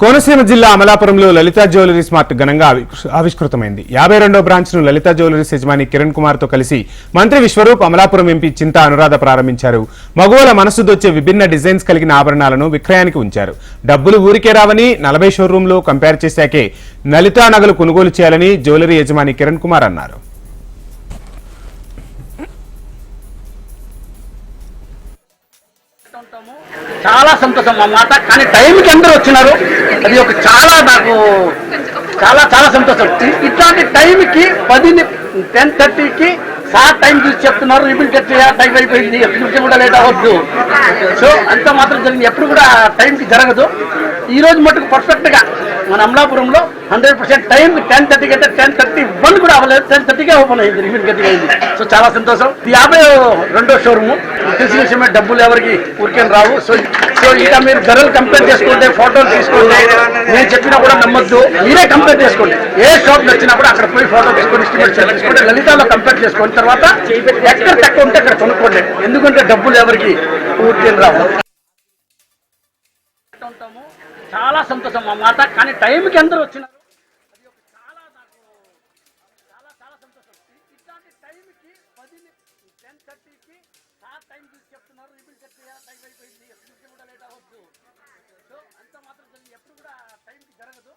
కోనసీమ జిల్లా అమలాపురంలో Lalitha jewellery smart ఘనంగా ఆవిష్కృతమైంది. 52వ బ్రాంచ్ ను లలితా జ్యువెలరీస్ యజమాని కిరణ్ కుమార్ తో కలిసి మంత్రి విశ్వరూప్, అమలాపురం ఎంపీ చింతా అనురాధ ప్రారంభించారు. మగవాళ్ళ మనసు దొచ్చే విభిన్న డిజైన్స్ కలిగిన ఆభరణాలను విక్రయానికి ఉంచారు. డబ్బులు ఊరికే రావని 40 షోరూంలో కంపేర్ చేశాకే లలితా నగలు కొనుగోలు చేయాలని జ్యువెలరీ యజమాని కిరణ్ కుమార్ అన్నారు. చాలా సంతోషం అన్నమాట. కానీ టైంకి అందరూ వచ్చినారు, అది ఒక చాలా నాకు చాలా చాలా సంతోషం. ఇట్లాంటి టైంకి 10:30కి సార్ టైం చూసి చెప్తున్నారు, రిబిల్ కట్ టైం అయిపోయింది, ఎప్పుడు కూడా లేట్ అవ్వద్దు. సో అంత మాత్రం జరిగింది, ఎప్పుడు కూడా టైంకి జరగదు. ఈ రోజు మటుకు పర్ఫెక్ట్గా మన అమలాపురంలో 100% టైంకి 10:30కి అయితే 10:31 కూడా అవ్వలేదు, 10:30కే ఓపెన్ అయింది, రిబిల్ కటింగ్ అయింది. సో చాలా సంతోషం. 52వ షోరూము. తెలిసిన విషయమే, డబ్బులు ఎవరికి ఊరికే రావు. సో ఇంకా మీరు ధరలు కంపేర్ చేసుకోండి, ఫోటోలు తీసుకోండి. నేను చెప్పినా కూడా నమ్మొద్దు, మీరే కంపేర్ చేసుకోండి. ఏ షాప్ వచ్చినా కూడా అక్కడ పోయి ఫోటో తీసుకొని ఎస్టిమేట్ చేసుకోండి, లలితాలో కంపేర్ చేసుకున్న తర్వాత ఎక్కడ తక్కువ ఉంటే అక్కడ కొనుక్కోండి. ఎందుకంటే డబ్బులు ఎవరికి ఊరికే రావు. చాలా సంతోషం అన్నమాట. కానీ టైంకి అందరూ వచ్చినారు, అది ఒక చాలా నాకు చాలా చాలా సంతోషం. ఇట్లాంటి టైంకి 10:30కి సార్ టైం చూసి చెప్తున్నారు, రిబిల్ కట్ టైం అయిపోయింది, ఎప్పుడు కూడా లేట్ అవ్వద్దు. సో అంత మాత్రం జరిగింది, ఎప్పుడు కూడా టైంకి జరగదు.